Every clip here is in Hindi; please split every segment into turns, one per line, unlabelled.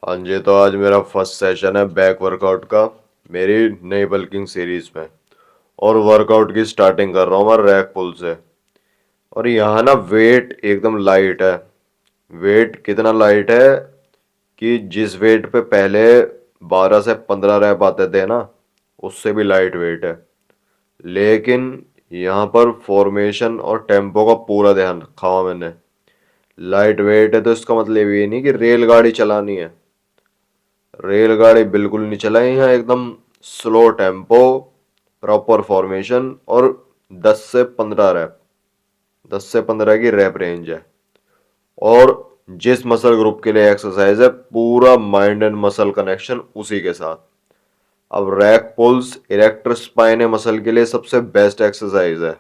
हाँ जी, तो आज मेरा फर्स्ट सेशन है बैक वर्कआउट का मेरी नई बल्किंग सीरीज में। और वर्कआउट की स्टार्टिंग कर रहा हूँ मैं रैक पुल से। और यहाँ ना वेट एकदम लाइट है। वेट कितना लाइट है कि जिस वेट पे पहले 12 से 15 रैप आते थे ना, उससे भी लाइट वेट है। लेकिन यहाँ पर फॉर्मेशन और टेम्पो का पूरा ध्यान रखा हुआ मैंने। लाइट वेट है तो इसका मतलब ये नहीं कि रेलगाड़ी चलानी है। रेलगाड़ी बिल्कुल नहीं चलाई है, एकदम स्लो टेम्पो, प्रॉपर फॉर्मेशन और 10 से 15 रैप, 10 से 15 की रैप रेंज है। और जिस मसल ग्रुप के लिए एक्सरसाइज है, पूरा माइंड एंड मसल कनेक्शन उसी के साथ। अब rack pulls erector spine muscle के लिए सबसे बेस्ट एक्सरसाइज है।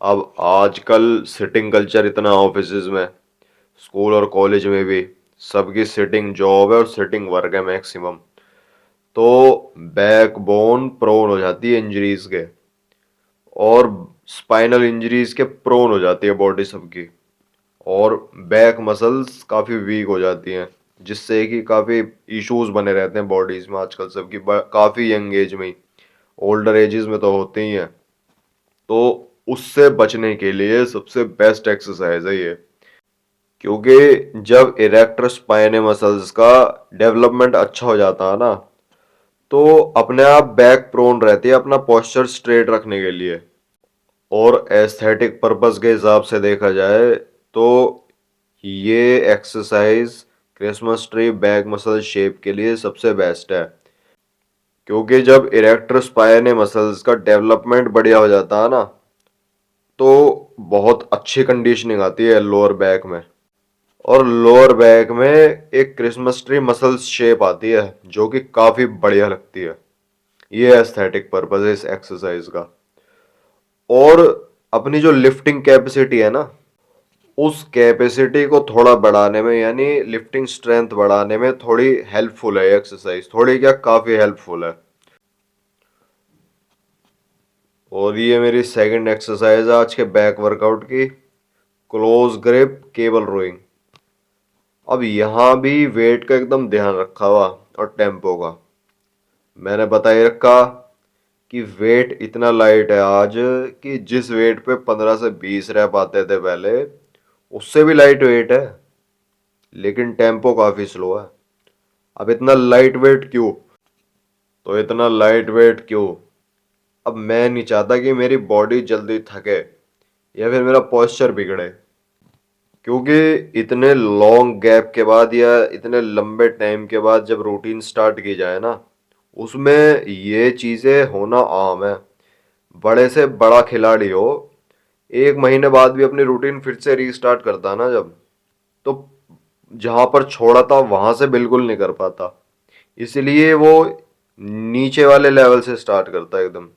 अब आजकल सिटिंग कल्चर इतना ऑफिस में, स्कूल और कॉलेज में भी सबकी सिटिंग जॉब है और सिटिंग वर्क है मैक्सिमम। तो बैक बोन प्रोन हो जाती है इंजरीज के, और स्पाइनल इंजरीज के प्रोन हो जाती है बॉडी सबकी। और बैक मसल्स काफ़ी वीक हो जाती हैं, जिससे कि काफ़ी इश्यूज बने रहते हैं बॉडीज में आजकल सबकी, काफ़ी यंग एज में ही। ओल्डर एजेस में तो होते ही हैं। तो उससे बचने के लिए सबसे बेस्ट एक्सरसाइज है ये। क्योंकि जब इरेक्टर स्पाइन मसल्स का डेवलपमेंट अच्छा हो जाता है ना, तो अपने आप बैक प्रोन रहती है अपना पोस्चर स्ट्रेट रखने के लिए। और एस्थेटिक पर्पस के हिसाब से देखा जाए तो ये exercise Christmas tree back muscle shape के लिए सबसे बेस्ट है। क्योंकि जब इरेक्टर स्पाइन मसल्स का डेवलपमेंट बढ़िया हो जाता है ना, तो बहुत अच्छी कंडीशनिंग आती है लोअर बैक में। और लोअर बैक में एक क्रिसमस ट्री मसल्स शेप आती है जो कि काफ़ी बढ़िया लगती है। ये एस्थेटिक पर्पस है इस एक्सरसाइज का। और अपनी जो लिफ्टिंग कैपेसिटी है ना, उस कैपेसिटी को थोड़ा बढ़ाने में, यानी लिफ्टिंग स्ट्रेंथ बढ़ाने में थोड़ी हेल्पफुल है एक्सरसाइज, थोड़ी क्या काफ़ी हेल्पफुल है। और ये मेरी सेकंड एक्सरसाइज है आज के बैक वर्कआउट की, क्लोज ग्रिप केबल रोइंग। अब यहाँ भी वेट का एकदम ध्यान रखा हुआ और टेम्पो का। मैंने बता ही रखा कि वेट इतना लाइट है आज कि जिस वेट पे 15 से 20 रैप आते थे पहले, उससे भी लाइट वेट है। लेकिन टेम्पो काफ़ी स्लो है। अब इतना लाइट वेट क्यों? तो इतना लाइट वेट क्यों? अब मैं नहीं चाहता कि मेरी बॉडी जल्दी थके या फिर मेरा पोस्चर बिगड़े। क्योंकि इतने लॉन्ग गैप के बाद या इतने लंबे टाइम के बाद जब रूटीन स्टार्ट की जाए ना, उसमें ये चीज़ें होना आम है। बड़े से बड़ा खिलाड़ी हो, 1 महीने बाद भी अपनी रूटीन फिर से रीस्टार्ट करता है ना जब, तो जहाँ पर छोड़ा था वहाँ से बिल्कुल नहीं कर पाता। इसलिए वो नीचे वाले लेवल से स्टार्ट करता है एकदम।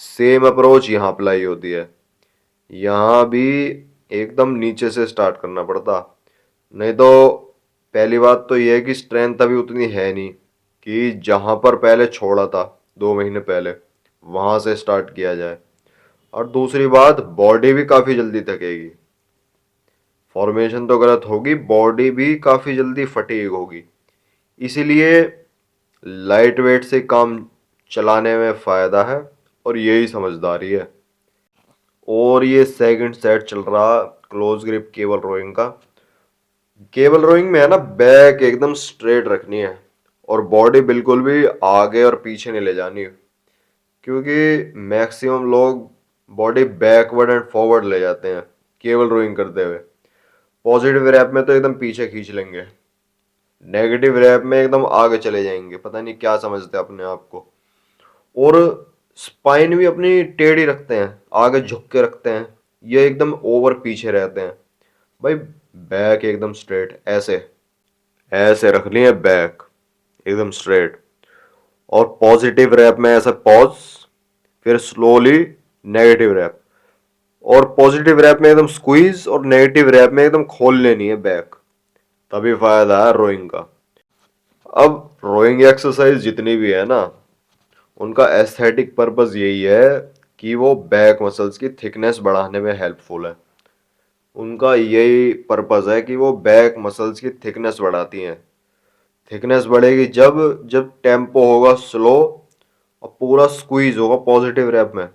सेम अप्रोच यहाँ अप्लाई होती है। यहाँ भी एकदम नीचे से स्टार्ट करना पड़ता। नहीं तो पहली बात तो यह है कि स्ट्रेंथ अभी उतनी है नहीं कि जहाँ पर पहले छोड़ा था 2 महीने पहले, वहाँ से स्टार्ट किया जाए। और दूसरी बात, बॉडी भी काफ़ी जल्दी थकेगी। फॉर्मेशन तो गलत होगी, बॉडी भी काफ़ी जल्दी फटीग होगी। इसीलिए लाइट वेट से काम चलाने में फ़ायदा है, और यही समझदारी है। और ये सेकंड सेट चल रहा क्लोज ग्रिप केबल रोइंग का। केबल रोइंग में है ना, बैक एकदम स्ट्रेट रखनी है और बॉडी बिल्कुल भी आगे और पीछे नहीं ले जानी है। क्योंकि मैक्सिमम लोग बॉडी बैकवर्ड एंड फॉरवर्ड ले जाते हैं केबल रोइंग करते हुए। पॉजिटिव रैप में तो एकदम पीछे खींच लेंगे, नेगेटिव रैप में एकदम आगे चले जाएंगे, पता नहीं क्या समझते हैं अपने आप को। और स्पाइन भी अपनी टेढ़ी रखते हैं, आगे झुक के रखते हैं, ये एकदम ओवर पीछे रहते हैं। भाई बैक एकदम स्ट्रेट, ऐसे ऐसे रखनी है बैक एकदम स्ट्रेट। और पॉजिटिव रैप में ऐसा पॉज, फिर स्लोली नेगेटिव रैप। और पॉजिटिव रैप में एकदम स्क्वीज और नेगेटिव रैप में एकदम खोल लेनी है बैक। तभी फायदा है रोइंग का। अब रोइंग एक्सरसाइज जितनी भी है ना, उनका एस्थेटिक पर्पस यही है कि वो बैक मसल्स की थिकनेस बढ़ाने में हेल्पफुल है। उनका यही पर्पस है कि वो बैक मसल्स की थिकनेस बढ़ाती हैं। थिकनेस बढ़ेगी जब जब टेम्पो होगा स्लो और पूरा स्क्वीज होगा पॉजिटिव रैप में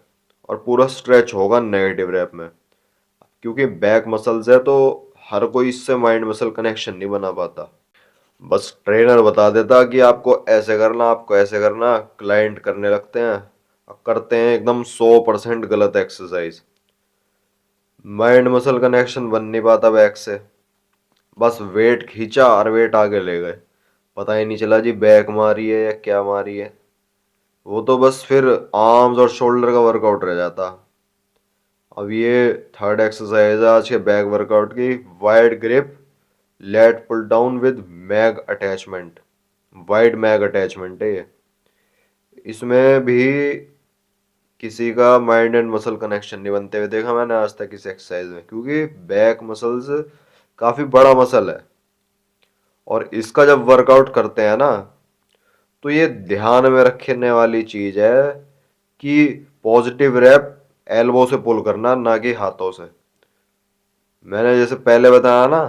और पूरा स्ट्रेच होगा नेगेटिव रैप में। क्योंकि बैक मसल्स है तो हर कोई इससे माइंड मसल कनेक्शन नहीं बना पाता। बस ट्रेनर बता देता कि आपको ऐसे करना, आपको ऐसे करना, क्लाइंट करने लगते हैं और करते हैं एकदम 100% गलत एक्सरसाइज। माइंड मसल कनेक्शन बन नहीं पाता बैक से। बस वेट खींचा और वेट आगे ले गए, पता ही नहीं चला जी बैक मारी है या क्या मारी है। वो तो बस फिर आर्म्स और शोल्डर का वर्कआउट रह जाता। अब ये थर्ड एक्सरसाइज है आज के बैक वर्कआउट की, wide grip lat pull down with mag attachment. Wide mag attachment है ये। इसमें भी किसी का माइंड एंड मसल कनेक्शन नहीं बनते हुए देखा मैंने आज तक इस एक्सरसाइज में, क्योंकि बैक मसल्स काफी बड़ा मसल है। और इसका जब वर्कआउट करते हैं ना तो ये ध्यान में रखने वाली चीज है कि पॉजिटिव रैप एल्बो से पुल करना, ना कि हाथों से। मैंने जैसे पहले बताया ना,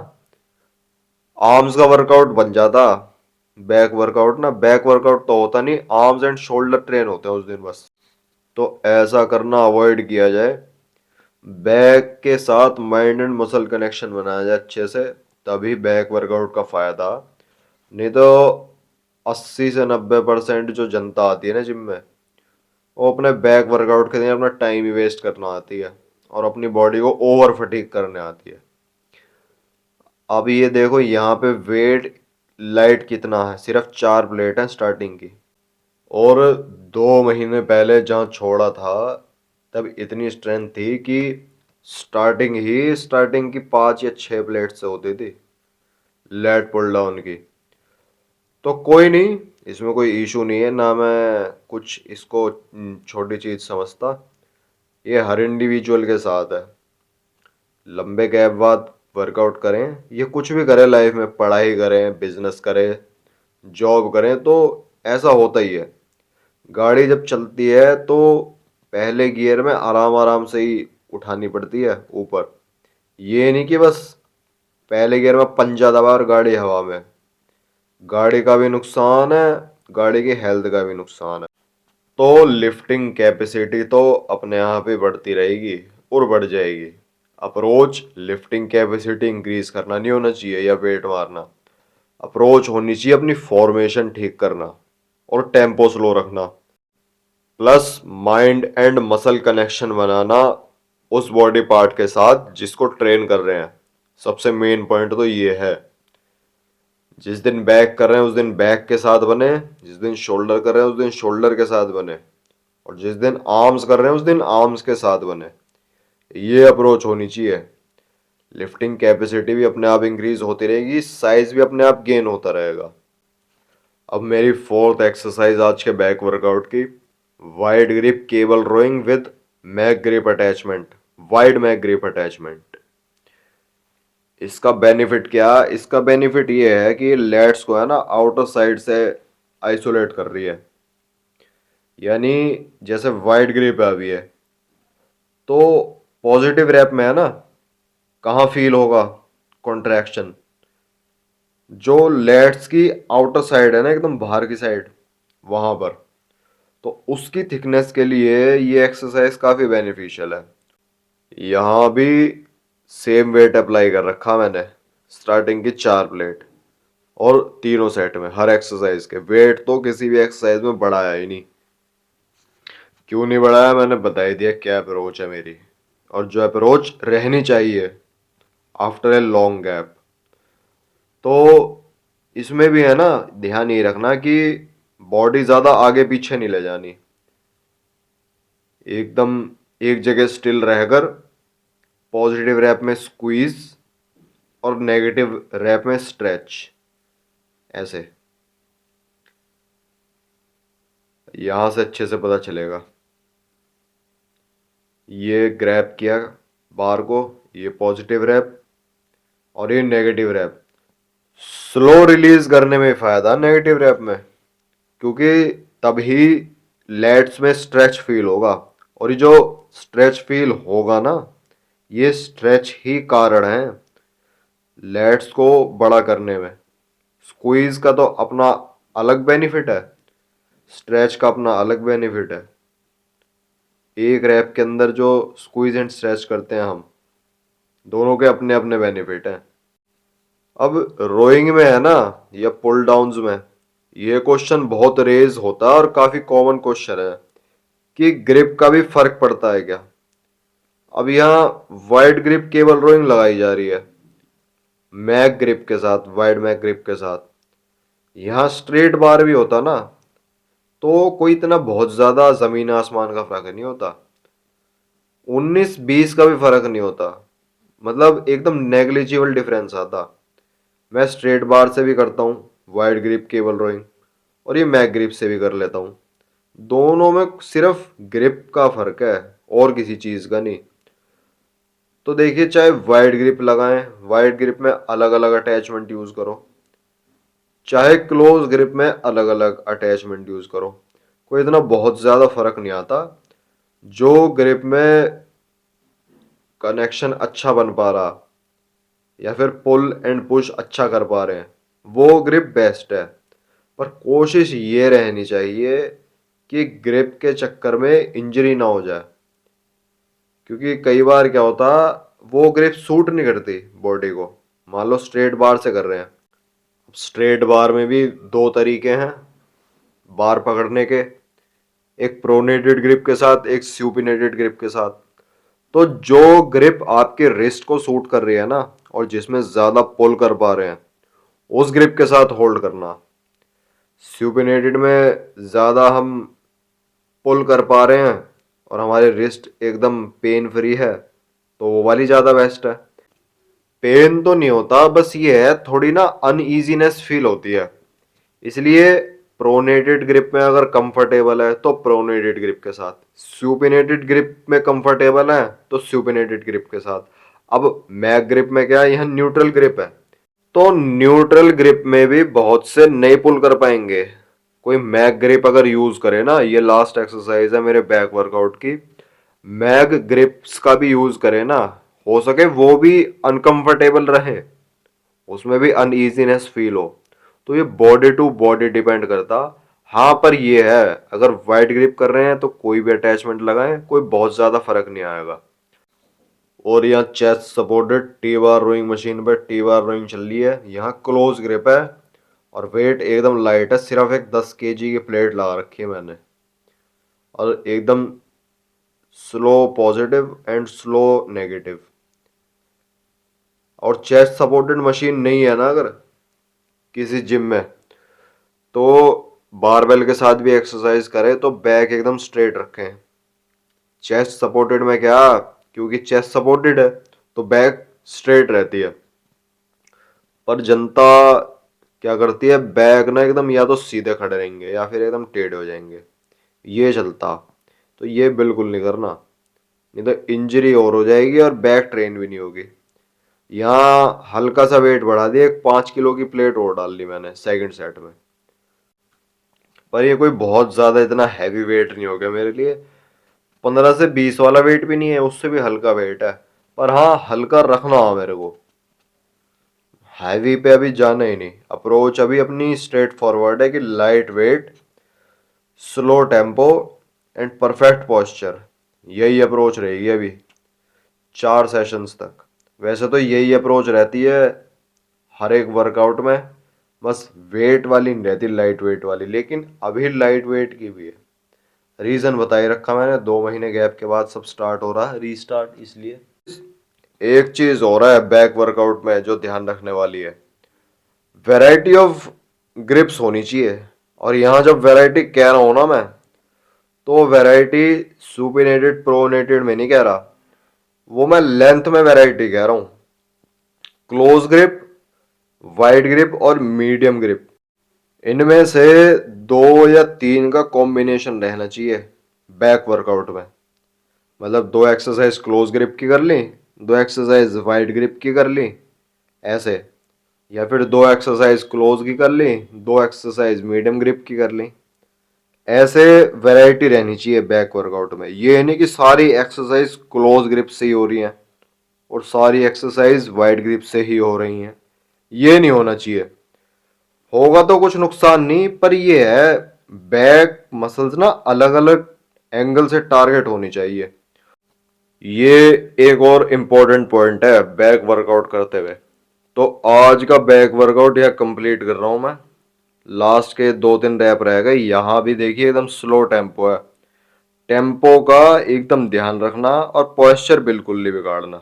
आर्म्स का वर्कआउट बन जाता बैक वर्कआउट ना, बैक वर्कआउट तो होता नहीं, आर्म्स एंड शोल्डर ट्रेन होते हैं उस दिन बस। तो ऐसा करना अवॉइड किया जाए, बैक के साथ माइंड एंड मसल कनेक्शन बनाया जाए अच्छे से, तभी बैक वर्कआउट का फायदा। नहीं तो 80 से 90% जो जनता आती है ना जिम में, वो अपने बैक वर्कआउट के लिए अपना टाइम ही वेस्ट करना आती है और अपनी बॉडी को ओवर फटीग करने आती है। अब ये देखो यहाँ पे वेट लाइट कितना है, सिर्फ 4 प्लेट है स्टार्टिंग की। और 2 महीने पहले जहाँ छोड़ा था तब इतनी स्ट्रेंथ थी कि स्टार्टिंग की 5 या 6 प्लेट से होती थी लेट पुल डाउन की। तो कोई नहीं, इसमें कोई इशू नहीं है ना, मैं कुछ इसको छोटी चीज समझता। ये हर इंडिविजुअल के साथ है। लंबे गैप बाद वर्कआउट करें, ये कुछ भी करें लाइफ में, पढ़ाई करें, बिजनेस करें, जॉब करें, तो ऐसा होता ही है। गाड़ी जब चलती है तो पहले गियर में आराम आराम से ही उठानी पड़ती है ऊपर। ये नहीं कि बस पहले गियर में पंजा दबा और गाड़ी हवा में। गाड़ी का भी नुकसान है, गाड़ी की हेल्थ का भी नुकसान है। तो लिफ्टिंग कैपेसिटी तो अपने आप ही बढ़ती रहेगी और बढ़ जाएगी। अप्रोच लिफ्टिंग कैपेसिटी इंक्रीज करना नहीं होना चाहिए या वेट मारना। अप्रोच होनी चाहिए अपनी फॉर्मेशन ठीक करना और टेम्पो स्लो रखना, plus mind and muscle connection बनाना उस बॉडी पार्ट के साथ जिसको ट्रेन कर रहे हैं। सबसे मेन पॉइंट तो ये है। जिस दिन बैक कर रहे हैं उस दिन बैक के साथ बने, जिस दिन शोल्डर कर रहे हैं उस दिन शोल्डर के साथ बने, और जिस दिन आर्म्स कर रहे हैं उस दिन आर्म्स के साथ बने। ये अप्रोच होनी चाहिए। लिफ्टिंग कैपेसिटी भी अपने आप इंक्रीज होती रहेगी, साइज भी अपने आप गेन होता रहेगा। अब मेरी फोर्थ एक्सरसाइज आज के बैक वर्कआउट की, wide grip cable rowing with mag grip attachment. Wide mag grip attachment. इसका बेनिफिट क्या, इसका बेनिफिट ये है कि लेट्स को है ना आउटर साइड से आइसोलेट कर रही है। यानी जैसे वाइड ग्रिप है अभी है तो पॉजिटिव रैप में है ना, कहाँ फील होगा कॉन्ट्रैक्शन, जो लेट्स की आउटर साइड है ना एकदम बाहर की साइड, वहां पर। तो उसकी थिकनेस के लिए ये एक्सरसाइज काफी बेनिफिशियल है। यहाँ भी सेम वेट अप्लाई कर रखा मैंने, स्टार्टिंग की 4 प्लेट और तीनों सेट में हर एक्सरसाइज के वेट तो किसी भी एक्सरसाइज में बढ़ाया ही नहीं। क्यों नहीं बढ़ाया मैंने बता ही दिया क्या अप्रोच है मेरी, और जो अप्रोच रहनी चाहिए आफ्टर ए लॉन्ग गैप। तो इसमें भी है ना ध्यान ये रखना कि बॉडी ज्यादा आगे पीछे नहीं ले जानी, एकदम एक जगह स्टिल रहकर पॉजिटिव रैप में स्क्वीज और नेगेटिव रैप में स्ट्रेच। ऐसे यहां से अच्छे से पता चलेगा। ये ग्रैब किया बार को, ये पॉजिटिव रैप और ये नेगेटिव रैप। स्लो रिलीज करने में फायदा नेगेटिव रैप में, क्योंकि तभी लेट्स में स्ट्रेच फील होगा। और ये जो स्ट्रेच फील होगा ना, ये स्ट्रेच ही कारण है लेट्स को बड़ा करने में, स्क्वीज का तो अपना अलग बेनिफिट है, स्ट्रेच का अपना अलग बेनिफिट है। एक रैप के अंदर जो स्क्वीज एंड स्ट्रेच करते हैं हम, दोनों के अपने अपने बेनिफिट हैं। अब रोइंग में है ना, या पुल डाउन्स में, ये क्वेश्चन बहुत रेज होता है और काफी कॉमन क्वेश्चन है कि ग्रिप का भी फर्क पड़ता है क्या। अब यहाँ वाइड ग्रिप केबल रोइंग लगाई जा रही है मैक ग्रिप के साथ, वाइड मैक ग्रिप के साथ। यहाँ स्ट्रेट बार भी होता ना, तो कोई इतना बहुत ज्यादा जमीन आसमान का फर्क नहीं होता, 19-20 का भी फर्क नहीं होता, मतलब एकदम नेग्लिजिबल डिफरेंस आता। मैं स्ट्रेट बार से भी करता हूँ वाइड ग्रिप केबल रोइंग, और ये मैक ग्रिप से भी कर लेता हूँ। दोनों में सिर्फ ग्रिप का फर्क है और किसी चीज का नहीं। तो देखिए, चाहे वाइड ग्रिप लगाएं, वाइड ग्रिप में अलग अलग अटैचमेंट यूज करो, चाहे क्लोज ग्रिप में अलग अलग अटैचमेंट यूज करो, कोई इतना बहुत ज्यादा फर्क नहीं आता। जो ग्रिप में कनेक्शन अच्छा बन पा रहा या फिर पुल एंड पुश अच्छा कर पा रहे हैं, वो ग्रिप बेस्ट है। पर कोशिश ये रहनी चाहिए कि ग्रिप के चक्कर में इंजरी ना हो जाए, क्योंकि कई बार क्या होता, वो ग्रिप सूट नहीं करती बॉडी को। मान लो स्ट्रेट बार से कर रहे हैं, स्ट्रेट बार में भी दो तरीके हैं बार पकड़ने के, एक प्रोनेटेड ग्रिप के साथ, एक सुपिनेटेड ग्रिप के साथ। तो जो ग्रिप आपके रिस्ट को सूट कर रही है ना, और जिसमें ज्यादा पुल कर पा रहे हैं, उस ग्रिप के साथ होल्ड करना। सुपिनेटेड में ज्यादा हम पुल कर पा रहे हैं और हमारे रिस्ट एकदम पेन फ्री है, तो वो वाली ज्यादा बेस्ट है। पेन तो नहीं होता, बस ये है थोड़ी ना अनईजीनेस फील होती है। इसलिए प्रोनेटेड ग्रिप में अगर कंफर्टेबल है तो प्रोनेटेड ग्रिप के साथ, सुपिनेटेड ग्रिप में कंफर्टेबल है तो सुपिनेटेड ग्रिप के साथ। अब मैक ग्रिप में क्या है, यह न्यूट्रल ग्रिप है, तो न्यूट्रल ग्रिप में भी बहुत से नहीं पुल कर पाएंगे। कोई मैक ग्रिप अगर यूज करे ना, ये लास्ट एक्सरसाइज है मेरे बैक वर्कआउट की, मैक ग्रिप्स का भी यूज करे ना, हो सके वो भी अनकंफर्टेबल रहे, उसमें भी अनईजीनेस फील हो, तो ये बॉडी टू बॉडी डिपेंड करता। हाँ, पर ये है, अगर वाइड ग्रिप कर रहे हैं तो कोई भी अटैचमेंट लगाएं, कोई बहुत ज्यादा फर्क नहीं आएगा। और यहाँ chest supported T bar rowing machine पे टी बार रोइंग चल रही है, यहाँ क्लोज ग्रिप है और वेट एकदम लाइट है, सिर्फ एक 10 kg की प्लेट लगा रखी है मैंने, और एकदम slow positive and slow negative. और चेस्ट सपोर्टेड मशीन नहीं है ना अगर किसी जिम में, तो बारबेल के साथ भी एक्सरसाइज करें तो बैक एकदम स्ट्रेट रखें। चेस्ट सपोर्टेड में क्या, क्योंकि चेस्ट सपोर्टेड है तो बैक स्ट्रेट रहती है, पर जनता क्या करती है, बैक ना एकदम या तो सीधे खड़े रहेंगे या फिर एकदम टेढ़े हो जाएंगे, ये चलता। तो ये बिल्कुल नहीं करना, नहीं तो इंजरी और हो जाएगी और बैक ट्रेन भी नहीं होगी। यहाँ हल्का सा वेट बढ़ा दिया, एक 5 किलो की प्लेट और डाल ली मैंने सेकंड सेट में, पर ये कोई बहुत ज्यादा इतना हैवी वेट नहीं हो गया मेरे लिए, 15 से 20 वाला वेट भी नहीं है, उससे भी हल्का वेट है। पर हाँ, हल्का रखना हो मेरे को, हैवी पे अभी जाना ही नहीं। अप्रोच अभी अपनी स्ट्रेट फॉरवर्ड है कि light weight, slow tempo and perfect posture, यही अप्रोच रहेगी अभी 4 सेशंस तक। वैसे तो यही अप्रोच रहती है हर एक वर्कआउट में, बस वेट वाली नहीं रहती, लाइट वेट वाली, लेकिन अभी लाइट वेट की भी है। रीजन बताई रखा मैंने, 2 महीने गैप के बाद सब स्टार्ट हो रहा है रीस्टार्ट, इसलिए। एक चीज हो रहा है बैक वर्कआउट में जो ध्यान रखने वाली है, वैरायटी ऑफ ग्रिप्स होनी चाहिए। और यहाँ जब वैरायटी कह रहा हूं ना मैं, तो वैरायटी सुपिनेटेड प्रोनेटेड में नहीं कह रहा, वो मैं लेंथ में वैरायटी कह रहा हूँ। क्लोज ग्रिप, वाइड ग्रिप और मीडियम ग्रिप, इनमें से 2 या 3 का कॉम्बिनेशन रहना चाहिए बैक वर्कआउट में। मतलब 2 एक्सरसाइज क्लोज ग्रिप की कर ली, 2 एक्सरसाइज वाइड ग्रिप की कर ली, ऐसे, या फिर 2 एक्सरसाइज क्लोज की कर ली, 2 एक्सरसाइज मीडियम ग्रिप की कर ली, ऐसे वैरायटी रहनी चाहिए बैक वर्कआउट में। ये नहीं कि सारी एक्सरसाइज क्लोज ग्रिप से ही हो रही हैं और सारी एक्सरसाइज वाइड ग्रिप से ही हो रही हैं, ये नहीं होना चाहिए। होगा तो कुछ नुकसान नहीं, पर ये है बैक मसल्स ना अलग अलग एंगल से टारगेट होनी चाहिए। ये एक और इम्पोर्टेंट पॉइंट है बैक वर्कआउट करते हुए। तो आज का बैक वर्कआउट यह कंप्लीट कर रहा हूं मैं। लास्ट के 2-3 रैप रह गए। यहां भी देखिए एकदम स्लो टेम्पो है। टेम्पो का एकदम ध्यान रखना और पोस्चर बिल्कुल नहीं बिगाड़ना।